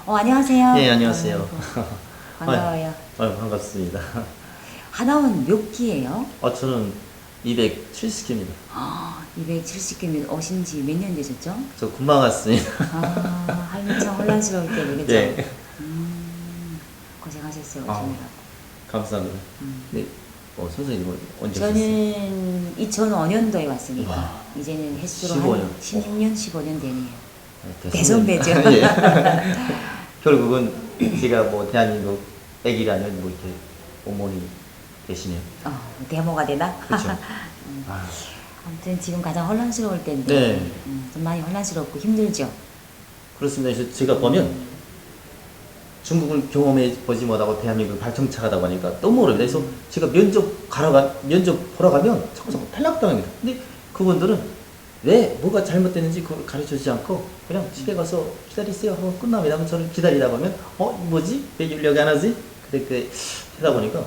안녕하세요. 네, 안녕하세요. 반가워요. 반갑습니다. 하나원 몇 기예요? 저는 270기입니다. 270기면 오신 지 몇 년 되셨죠? 저 금방 왔습니다. 한참 혼란스러울 때 그죠? 예. 고생하셨어요, 오시느라고. 감사합니다. 네, 선생님은 언제 저는 2005년도에 왔으니까 와, 이제는 횟수로 15년. 한 16년, 15년 되네요. 오셨어요? 대선배죠. 예. 결국은 제가 뭐 대한민국 애기라면 뭐 이렇게 어머니 되시네요. 데모가 되나? 그렇죠. 아무튼 지금 가장 혼란스러울 때인데 네. 좀 많이 혼란스럽고 힘들죠. 그렇습니다. 그래서 제가 보면 중국을 경험해 보지 못하고 대한민국을 발전차가다 보니까 너무 어려워요. 그래서 제가 면접 보러 가면 자꾸 탈락당합니다. 근데 그분들은 왜 뭐가 잘못됐는지 그걸 가르쳐주지 않고 그냥 집에 가서 기다리세요 하고 끝납니다. 그럼 저는 기다리다 보면 뭐지? 왜 연락이 안 하지? 그렇게 하다 보니까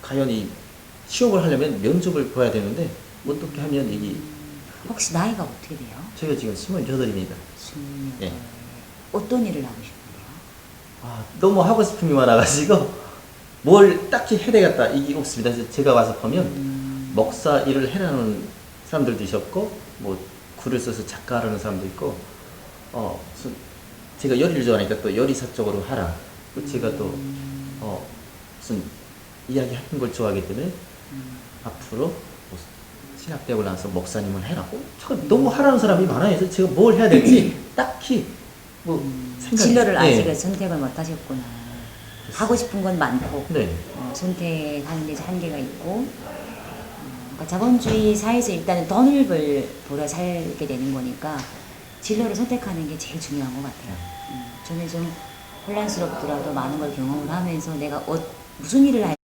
과연 이 취업을 하려면 면접을 봐야 되는데 어떻게 하면 이게 혹시 나이가 어떻게 돼요? 제가 지금 28입니다. 28. 예. 어떤 일을 하고 싶은데요? 너무 하고 싶은 게 많아가지고 뭘 딱히 해야 되겠다 이게 없습니다. 그래서 제가 와서 보면 목사 일을 해라는 사람들도 있었고 뭐 글을 써서 작가라는 사람도 있고 제가 요리를 좋아하니까 또 요리사 쪽으로 하라. 제가 또 무슨 이야기하는 걸 좋아하기 때문에 앞으로 뭐 신학대학을 나와서 목사님을 해라고 너무 하라는 사람이 많아요. 그래서 제가 뭘 해야 될지 딱히 뭐 진로를 아직은 네. 선택을 못 하셨구나. 하고 싶은 건 많고 네. 선택하는 데 한계가 있고 그러니까 자본주의 사회에서 일단은 돈을 벌어 살게 되는 거니까 진로를 선택하는 게 제일 중요한 것 같아요. 저는 좀 혼란스럽더라도 많은 걸 경험을 하면서 내가 무슨 일을 할 때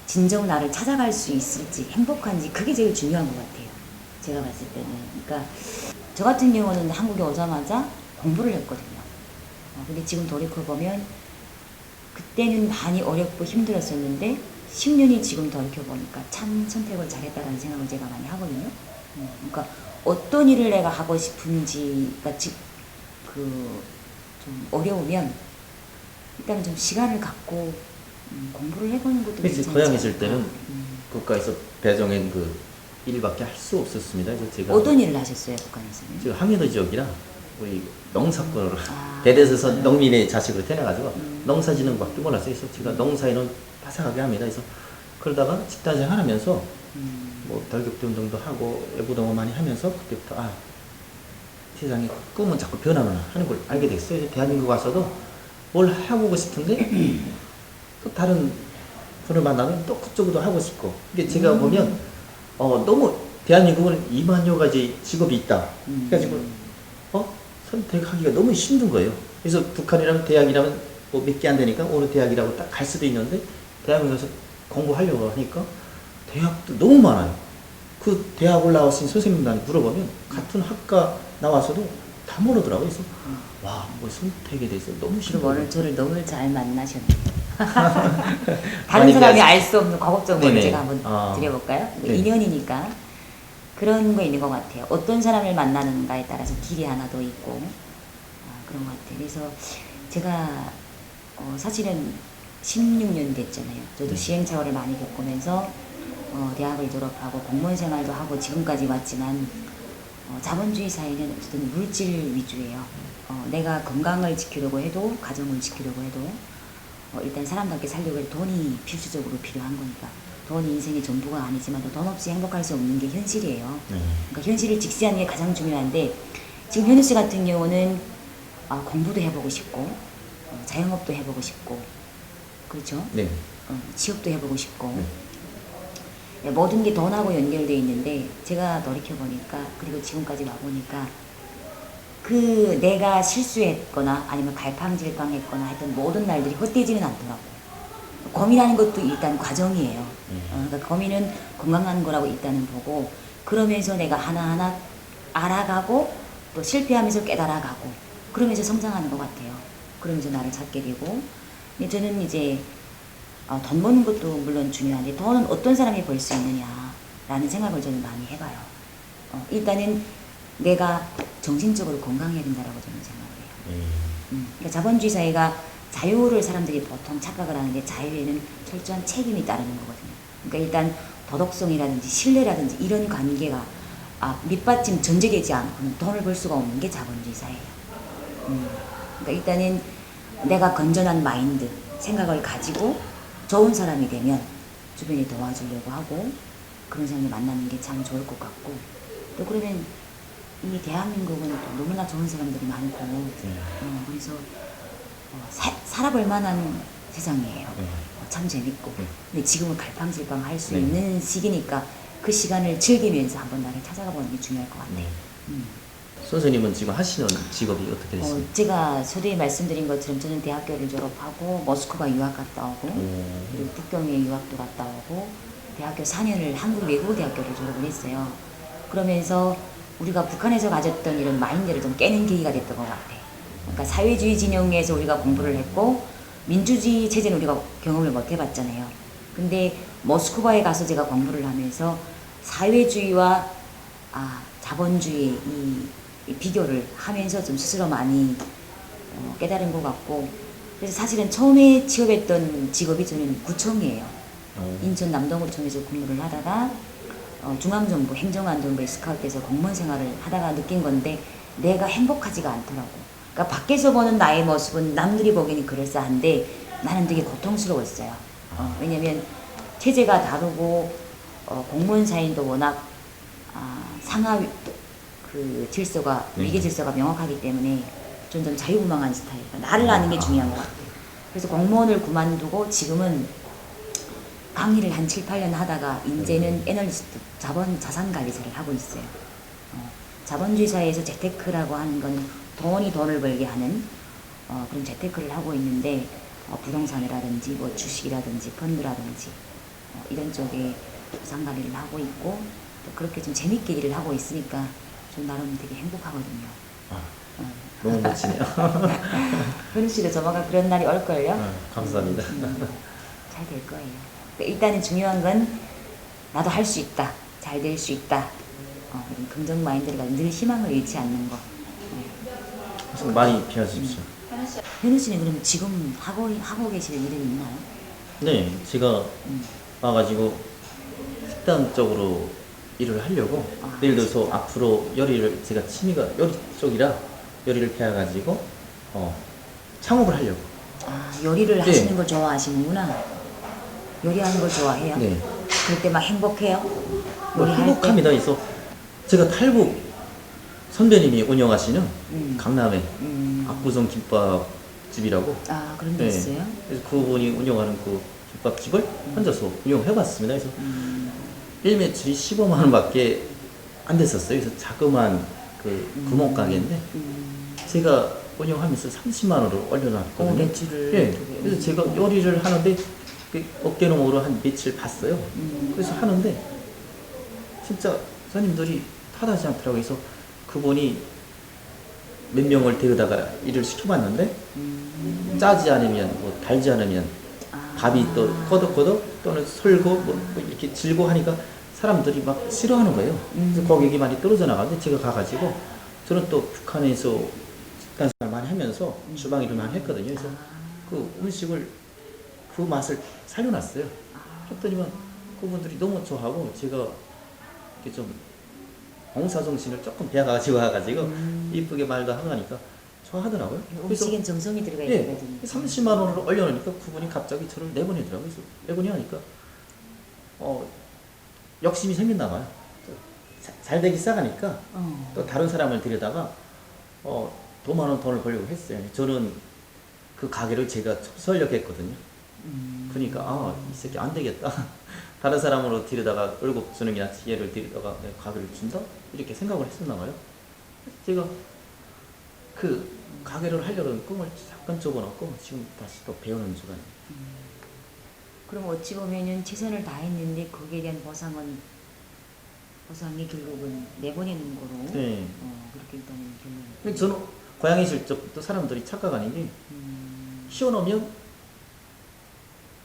진정 나를 찾아갈 수 있을지 행복한지 그게 제일 중요한 것 같아요. 제가 봤을 때는. 그러니까 저 같은 경우는 한국에 오자마자 공부를 했거든요. 근데 지금 돌이켜보면 그때는 많이 어렵고 힘들었었는데 10년이 지금 돌이켜보니까 참 선택을 잘했다는 생각을 제가 많이 하거든요. 그러니까 어떤 일을 내가 하고 싶은지가 좀 어려우면 일단 좀 시간을 갖고 공부를 해보는 것도 괜찮지. 고향에 있을 때는 국가에서 배정한 그 일밖에 할 수 없었습니다. 그래서 제가 어떤 일을 하셨어요, 북한에서는? 제가 항해도 지역이라 우리 농사꾼으로 대대에서 농민의 자식으로 태어나가지고 농사짓는것밖에 몰랐어요. 그래서 제가 농사에는 바삭하게 합니다. 그래서 그러다가 집단생활 하면서 뭐 돌격대 운동도 하고 애부동을 많이 하면서 그때부터 세상에 꿈은 자꾸 변하구나 하는 걸 알게 됐어요. 그래서 대한민국 와서도 뭘 해보고 싶은데 또 다른 분을 만나면 또 그쪽도 하고 싶고 이게 제가 보면 너무 대한민국은 2만여 가지 직업이 있다. 그래가지고 선택하기가 너무 힘든 거예요. 그래서 북한이라면 대학이라면 뭐 몇 개 안 되니까 어느 대학이라고 딱 갈 수도 있는데 대학에 서 공부하려고 하니까 대학도 너무 많아요. 그 대학 올라오신 선생님들한테 물어보면 같은 학과 나와서도 다 모르더라고요. 그래서 뭐 선택에 대해서 너무 그리고 오늘 힘들어요. 저를 너무 잘 만나셨네요. 다른 사람이 알 수 없는 과거적 네네. 제가 한번 드려볼까요? 네. 인연이니까 그런 거 있는 것 같아요. 어떤 사람을 만나는가에 따라서 길이 하나 더 있고 그런 것 같아요. 그래서 제가 사실은 16년 됐잖아요. 저도 시행착오를 많이 겪으면서 대학을 졸업하고 공무원 생활도 하고 지금까지 왔지만 자본주의 사회는 어쨌든 물질 위주예요. 내가 건강을 지키려고 해도 가정을 지키려고 해도 일단 사람답게 살려고 해도 돈이 필수적으로 필요한 거니까 돈이 인생의 전부가 아니지만 돈 없이 행복할 수 없는 게 현실이에요. 그러니까 현실을 직시하는 게 가장 중요한데 지금 현우 씨 같은 경우는 공부도 해보고 싶고 자영업도 해보고 싶고 그렇죠? 네. 취업도 해보고 싶고 모든 게 돈하고 연결되어 있는데 제가 돌이켜보니까 그리고 지금까지 와보니까 그 내가 실수했거나 아니면 갈팡질팡했거나 했던 모든 날들이 헛되지는 않더라고. 고민하는 것도 일단 과정이에요. 그러니까 고민은 건강한 거라고 일단은 보고 그러면서 내가 하나하나 알아가고 또 실패하면서 깨달아가고 그러면서 성장하는 것 같아요. 그러면서 나를 찾게 되고 근데 저는 이제 돈 버는 것도 물론 중요한데 돈은 어떤 사람이 벌 수 있느냐라는 생각을 저는 많이 해봐요. 일단은 내가 정신적으로 건강해야 된다라고 저는 생각을 해요. 그러니까 자본주의 사회가 자유를 사람들이 보통 착각을 하는데 자유에는 철저한 책임이 따르는 거거든요. 그러니까 일단 도덕성이라든지 신뢰라든지 이런 관계가 밑받침 전제되지 않고는 돈을 벌 수가 없는 게 자본주의 사회예요. 그러니까 일단은 내가 건전한 마인드, 생각을 가지고 좋은 사람이 되면 주변에 도와주려고 하고 그런 사람을 만나는 게 참 좋을 것 같고 또 그러면 이 대한민국은 또 너무나 좋은 사람들이 많고 그래서 살아볼 만한 세상이에요. 참 재밌고 근데 지금은 갈팡질팡 할 수 있는 시기니까 그 시간을 즐기면서 한번 나를 찾아가 보는 게 중요할 것 같아요. 선생님은 지금 하시는 직업이 어떻게 되십니까? 제가 서두에 말씀드린 것처럼 저는 대학교를 졸업하고 모스크바 유학 갔다 오고 그리고 북경에 유학도 갔다 오고 대학교 4년을 한국 외국어대학교를 졸업을 했어요. 그러면서 우리가 북한에서 가졌던 이런 마인드를 좀 깨는 계기가 됐던 것 같아요. 그러니까 사회주의 진영에서 우리가 공부를 했고 민주주의 체제는 우리가 경험을 못 해봤잖아요. 근데 모스크바에 가서 제가 공부를 하면서 사회주의와 자본주의 이 비교를 하면서 좀 스스로 많이 깨달은 것 같고 그래서 사실은 처음에 취업했던 직업이 저는 구청이에요. 인천 남동구청에서 근무를 하다가 중앙정부 행정안전부에 스카우트돼서 공무원 생활을 하다가 느낀 건데 내가 행복하지가 않더라고. 그러니까 밖에서 보는 나의 모습은 남들이 보기에는 그럴싸한데 나는 되게 고통스러웠어요. 왜냐면 체제가 다르고 공무원 사인도 워낙 상하 그 질서가 위계 질서가 명확하기 때문에 좀 자유분방한 스타일. 나를 아는 게 중요한 것 같아요. 그래서 공무원을 그만두고 지금은 강의를 한 7, 8년 하다가 이제는 애널리스트, 자산관리사를 하고 있어요. 자본주의 사회에서 재테크라고 하는 건 돈이 돈을 벌게 하는 그런 재테크를 하고 있는데 부동산이라든지 뭐 주식이라든지 펀드라든지 이런 쪽에 자산관리를 하고 있고 또 그렇게 좀 재밌게 일을 하고 있으니까 좀 나름 되게 행복하거든요. 너무 멋지네요. 현우 씨도 조만간 그런 날이 올걸요? 감사합니다. 잘 될 거예요. 일단은 중요한 건 나도 할 수 있다. 잘 될 수 있다. 이런 긍정 마인드를 가지고 늘 희망을 잃지 않는 거. 많이 배워주십시오. 현우 씨는 그러면 지금 하고 계실 일은 있나요? 네, 제가 와가지고 식당 쪽으로 일을 하려고 예를 들어서 앞으로 요리를 제가 취미가 요리 쪽이라 요리를 배워가지고 창업을 하려고. 요리를 하시는 걸 좋아하시는구나. 요리하는 걸 좋아해요? 네. 그럴 때 막 행복해요? 행복합니다. 그래서 제가 탈북 선배님이 운영하시는 강남에 압구정 김밥집이라고. 그런 데 있어요? 그래서 그분이 운영하는 그 김밥집을 혼자서 운영해봤습니다. 그래서 일매출이 15만 원밖에 안 됐었어요. 그래서 자그마한 그 구멍가게인데 제가 운영하면서 30만 원으로 올려놨거든요. 매출을. 예. 그래서 제가 요리를 하는데 어깨너머로 한 며칠 봤어요. 그래서 하는데 진짜 손님들이 타다지 않더라고요. 그래서 그분이 몇 명을 데려다가 일을 시켜봤는데 짜지 않으면 뭐 달지 않으면 밥이 또 꺼덕꺼덕 또는 설고 뭐 이렇게 질고 하니까 사람들이 막 싫어하는 거예요. 그래서 고객이 많이 떨어져 나가는데 제가 가가지고 저는 또 북한에서 식단 생활 많이 하면서 주방 일을 많이 했거든요. 그래서 그 음식을 그 맛을 살려놨어요. 했더니만 그분들이 너무 좋아하고 제가 이렇게 좀 봉사정신을 조금 배워가지고 이쁘게 말도 하고 하니까 좋아하더라고요. 음식엔 정성이 들어가 예, 있거든요. 30만 원을 올려놓으니까 그분이 갑자기 저를 내보내더라고요. 그래서 내보내니까 욕심이 생겼나 봐요. 잘 되기 시작하니까 또 다른 사람을 데려다가 더 많은 돈을 벌려고 했어요. 저는 그 가게를 제가 접수하려고 그러니까 이 새끼 안 되겠다. 다른 사람으로 데려다가 월급 주는 게 낫지 얘를 데려다가 내가 가게를 준다? 이렇게 생각을 했었나 봐요. 제가 그 가게를 하려는 꿈을 잠깐 접어놓고 지금 다시 또 배우는 중간이에요. 그럼 어찌 보면은 최선을 다했는데 거기에 대한 보상이 결국은 내보내는 거로 네. 그렇게 일단은 결론. 저는 고향에 있을 적부터 사람들이 착각하는 게 시원하면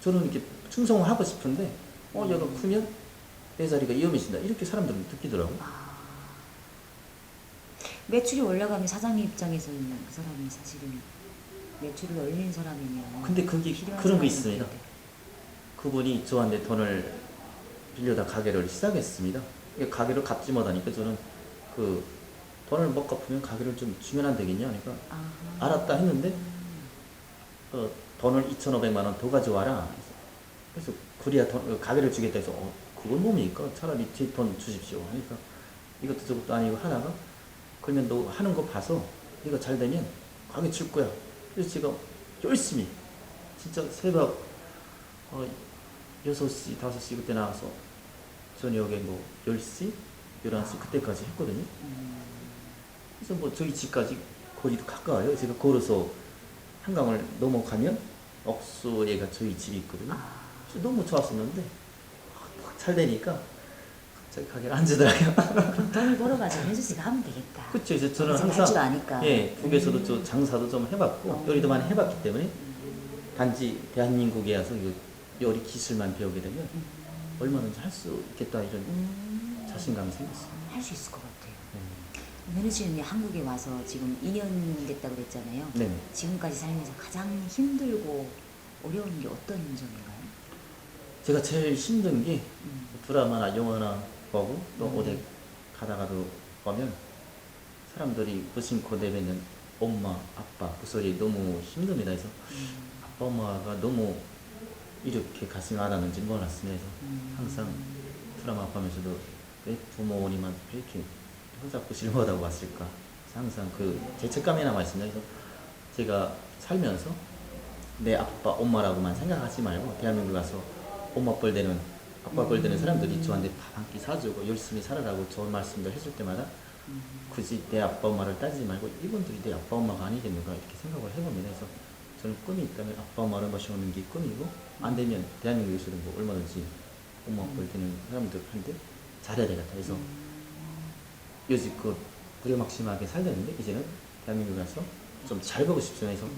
저는 이렇게 충성을 하고 싶은데 얘가 크면 내 자리가 위험해진다 이렇게 사람들은 느끼더라고요. 매출이 올라가면 사장님 입장에서는 그 사람이 사실은 매출을 올리는 사람이면 근데 그게 필요한 그런 거 사람이 있습니다. 있는데. 그분이 저한테 돈을 빌려다 가게를 시작했습니다. 이게 가게를 갚지 못하니까 저는 그 돈을 못 갚으면 가게를 좀 주면 안 되겠냐 하니까 아하. 알았다 했는데 돈을 2,500만 원 더 가져와라. 그래서 그래야 가게를 주겠다 해서 그건 뭡니까? 차라리 뒷돈 주십시오. 그러니까 이것도 저것도 아니고 하다가 그러면 너 하는 거 봐서 네가 잘 되면 가게 줄 거야. 그래서 제가 열심히 진짜 새벽 6시, 5시 그때 나와서 저녁에 뭐 10시, 11시 그때까지 했거든요. 그래서 뭐 저희 집까지 거리도 가까워요. 제가 걸어서 한강을 넘어가면 억수에가 저희 집이 있거든요. 그래서 너무 좋았었는데 잘 되니까 갑자기 가게를 안 주더라고요. 그럼 돈을 벌어가지고 현수 씨가 하면 되겠다. 그렇죠. 그래서 저는 할 줄 항상 아니까. 예, 북에서도 저 장사도 좀 해봤고 요리도 많이 해봤기 때문에 단지 대한민국에 와서 이 요리 기술만 배우게 되면 얼마든지 할 수 있겠다 이런 자신감이 생겼어요. 할 수 있을 것 같아요. 현우 씨는 한국에 와서 지금 2년 됐다고 그랬잖아요. 네. 지금까지 살면서 가장 힘들고 어려운 게 어떤 점인가요? 제가 제일 힘든 게 드라마나 영화나 보고 또 어디 가다가도 보면 사람들이 무심코 내뱉는 엄마, 아빠 그 소리 너무 힘듭니다. 그래서 아빠, 엄마가 너무 이렇게 가슴이 와닿는지 몰랐습니다. 그래서 항상 드라마 보면서도 왜 부모님한테 이렇게 혀잡고 실망하다고 왔을까? 그래서 항상 그 죄책감이 남아있습니다. 그래서 제가 살면서 내 아빠, 엄마라고만 생각하지 말고 대한민국 가서 엄마 뻘 되는 아빠 뻘 되는 사람들이 저한테 밥 한 끼 사주고 열심히 살아라고 좋은 말씀들 해줄 때마다 굳이 내 아빠, 엄마를 따지지 말고 이분들이 내 아빠, 엄마가 아니겠는가 이렇게 생각을 해봅니다. 그래서 저는 꿈이 있다면 아빠, 엄마를 모셔오는 게 꿈이고 안 되면 대한민국에서는 뭐 얼마든지 엄마 뻘 되는 사람들한테 잘해야 되겠다. 그래서 요즘 그 무료막심하게 살려는데 이제는 대한민국 가서 좀 잘 보고 싶습니다. 그래서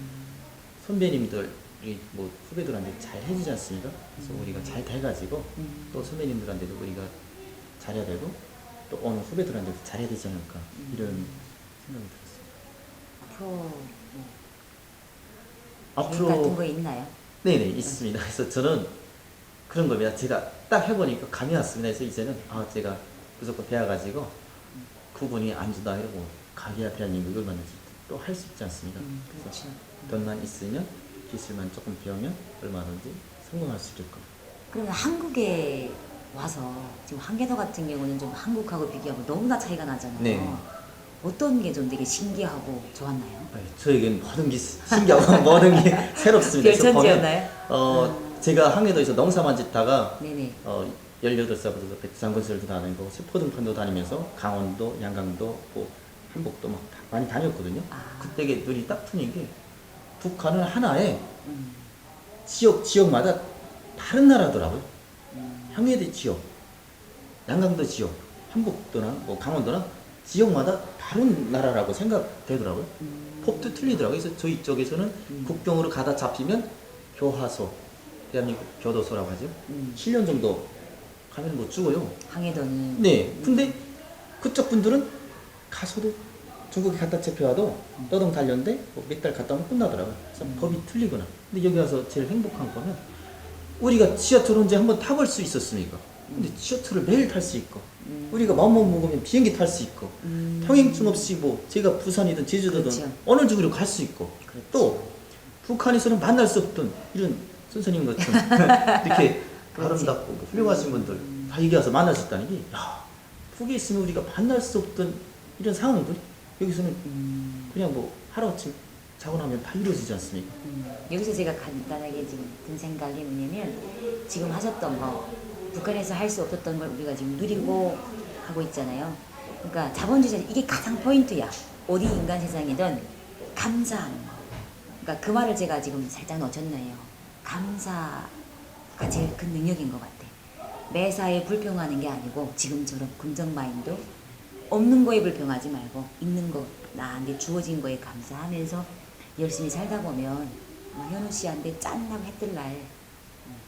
선배님들이 뭐 후배들한테 잘 해주지 않습니까? 그래서 우리가 잘 돼가지고 또 선배님들한테도 우리가 잘해야 되고 또 어느 후배들한테도 잘해야 되지 않을까 이런 생각이 들었습니다. 앞으로 뭐 앞으로 계획 같은 거 있나요? 네네 있습니다. 그래서 저는 그런 겁니다. 제가 딱 해보니까 감이 왔습니다. 그래서 이제는 제가 무조건 배워가지고 그분이 안 준다 이러고 가게야 대한민국을 얼마든지 또 할 수 있지 않습니까? 그래서 그렇죠. 돈만 있으면 기술만 조금 배우면 얼마든지 성공할 수 있을 겁니다. 그러면 한국에 와서 지금 한계도 같은 경우는 좀 한국하고 비교하면 너무나 차이가 나잖아요. 네. 어떤 게 좀 되게 신기하고 좋았나요? 저에겐 모든 게 신기하고 모든 게 새롭습니다. 그래서 별천지였나요? 제가 항해도에서 농사만 짓다가 네네. 18살부터 백두산건설도 다니고 세포등판도 다니면서 강원도, 양강도, 뭐 한복도 막 많이 다녔거든요. 그때 눈이 딱 트는 게 북한은 하나의 지역마다 다른 나라더라고요. 항해도 지역, 양강도 지역, 한복도나 뭐 강원도나 지역마다 다른 나라라고 생각되더라고요. 법도 틀리더라고요. 그래서 저희 쪽에서는 국경으로 가다 잡히면 교화소, 대한민국 교도소라고 하죠. 7년 정도 가면 뭐 죽어요. 항해도는. 네. 근데 그쪽 분들은 가서도 중국에 갖다 잡혀와도 떠동 달렸는데 몇 달 갔다 오면 끝나더라고요. 그래서 법이 틀리구나. 근데 여기 와서 제일 행복한 거는 우리가 지하철 언제 한번 타볼 수 있었습니까? 근데 지하철을 매일 탈 수 있고 우리가 마음만 먹으면 비행기 탈 수 있고 평행증 없이 뭐 제가 부산이든 제주도든 그렇죠. 어느 쪽으로 갈 수 있고 그렇죠. 또 북한에서는 만날 수 없던 이런 선생님 같은 이렇게 아름답고 뭐 훌륭하신 분들 다 여기 와서 만날 수 있다는 게 북에 있으면 우리가 만날 수 없던 이런 상황들이 여기서는 그냥 뭐 하루아침 자고 나면 다 이루어지지 않습니까? 여기서 제가 간단하게 지금 든 생각이 뭐냐면 지금 하셨던 거 북한에서 할 수 없었던 걸 우리가 지금 누리고 하고 있잖아요. 그러니까 자본주의 이게 가장 포인트야. 어디 인간 세상이든 감사하는 거. 그러니까 그 말을 제가 지금 살짝 놓쳤네요. 감사가 제일 큰 능력인 것 같아. 매사에 불평하는 게 아니고 지금처럼 긍정 마인드 없는 거에 불평하지 말고 있는 거 나한테 주어진 거에 감사하면서 열심히 살다 보면 현우 씨한테 짠하고 해뜰 날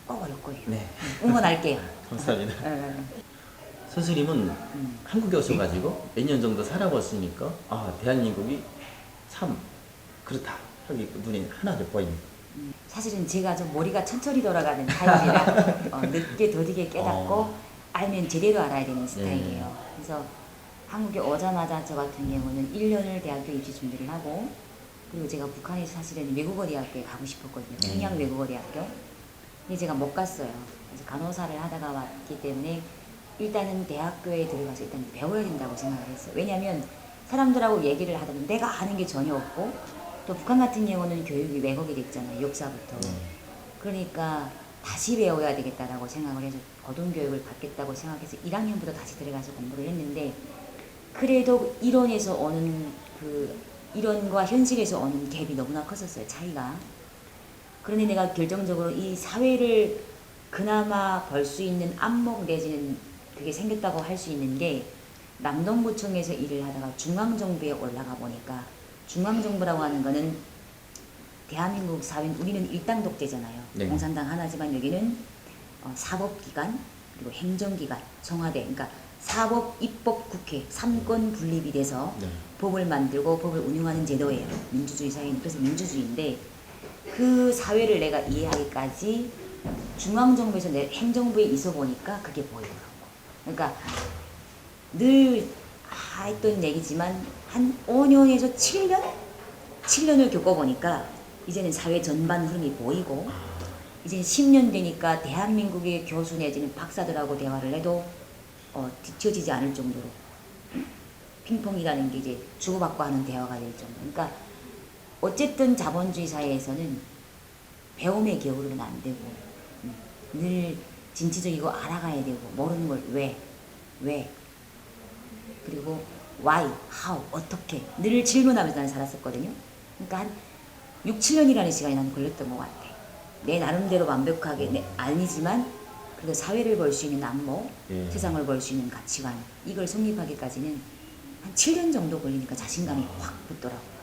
꼭 어릴 거예요. 네. 응원할게요. 감사합니다. 선생님은 한국에 오셔가지고 몇 년 정도 살아보시니까 대한민국이 참 그렇다. 턱이 눈이 하나도 보입니다. 사실은 제가 좀 머리가 천천히 돌아가는 타입이라 늦게 더디게 깨닫고 알면 제대로 알아야 되는 스타일이에요. 그래서 한국에 오자마자 저 같은 경우는 1년을 대학교 입시 준비를 하고 그리고 제가 북한에서 사실은 외국어 대학교에 가고 싶었거든요. 평양 외국어 대학교. 근데 제가 못 갔어요. 그래서 간호사를 하다가 왔기 때문에 일단은 대학교에 들어가서 일단 배워야 된다고 생각을 했어요. 왜냐하면 사람들하고 얘기를 하다 보면 내가 아는 게 전혀 없고 또 북한 같은 경우는 교육이 왜곡이 됐잖아요. 역사부터. 그러니까 다시 배워야 되겠다라고 생각을 해서 고등교육을 받겠다고 생각해서 1학년부터 다시 들어가서 공부를 했는데 그래도 이론에서 오는 그 이론과 현실에서 오는 갭이 너무나 컸었어요. 차이가. 그런데 내가 결정적으로 이 사회를 그나마 벌 수 있는 안목 내지는 그게 생겼다고 할 수 있는 게 남동구청에서 일을 하다가 중앙정부에 올라가 보니까 중앙정부라고 하는 거는 대한민국 사회는 우리는 일당 독재잖아요. 네. 공산당 하나지만 여기는 사법기관 그리고 행정기관 청와대 그러니까 사법, 입법, 국회 3권 분립이 돼서 법을 만들고 법을 운영하는 제도예요. 민주주의 사회는 그래서 민주주의인데 그 사회를 내가 이해하기까지 중앙정부에서 내 행정부에 있어 보니까 그게 보이더라고. 그러니까 늘 했던 얘기지만 한 5년에서 7년? 7년을 겪어보니까 이제는 사회 전반 흐름이 보이고 이제 10년 되니까 대한민국의 교수 내지는 박사들하고 대화를 해도 뒤처지지 않을 정도로 핑퐁이라는 게 이제 주고받고 하는 대화가 될 정도. 그러니까 어쨌든 자본주의 사회에서는 배움의 게으르면 안 되고 늘 진취적이고 알아가야 되고 모르는 걸 왜 그리고 why, how, 어떻게 늘 질문하면서 나는 살았었거든요. 그러니까 한 6, 7년이라는 시간이 나는 걸렸던 것 같아. 내 나름대로 완벽하게 아니지만 그리고 사회를 볼 수 있는 안목, 세상을 볼 수 있는 가치관 이걸 성립하기까지는 한 7년 정도 걸리니까 자신감이 확 붙더라고요.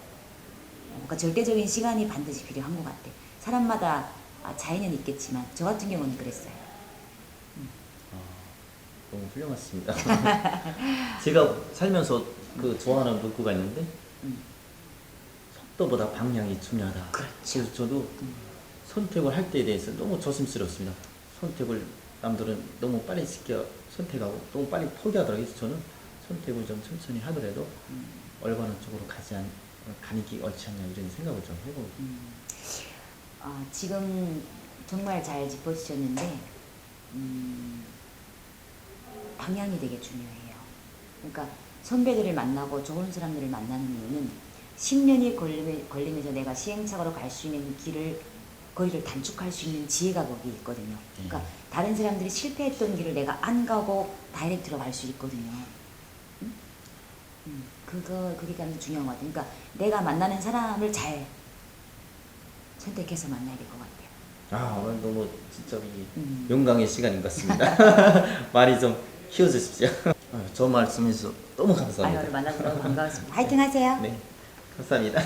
그러니까 절대적인 시간이 반드시 필요한 것 같아. 사람마다 차이는 있겠지만 저 같은 경우는 그랬어요. 너무 훌륭하십니다. 제가 살면서 그 좋아하는 문구가 있는데 속도보다 방향이 중요하다. 그렇죠. 그래서 저도 선택을 할 때에 대해서 너무 조심스럽습니다. 선택을 남들은 너무 빨리 시켜 선택하고 너무 빨리 포기하더라고요. 그래서 저는 선택을 좀 천천히 하더라도 올바른 쪽으로 가는 게 옳지 않냐 이런 생각을 좀 해보고. 지금 정말 잘 짚어주셨는데 방향이 되게 중요해요. 그러니까 선배들을 만나고 좋은 사람들을 만나는 이유는 10년이 걸리면서 내가 시행착오로 갈 수 있는 거리를 단축할 수 있는 지혜가 거기 있거든요. 그러니까 다른 사람들이 실패했던 길을 내가 안 가고 다이렉트로 갈 수 있거든요. 그게 가장 중요한 것 같아요. 그러니까 내가 만나는 사람을 잘 선택해서 만나야 될 것 같아요. 오늘 너무 진짜 영광의 시간인 것 같습니다. 많이 좀 키워주십시오. 저 말씀해주셔서 너무 감사합니다. 오늘 만나서 너무 반가웠습니다. 화이팅 하세요. 네, 감사합니다.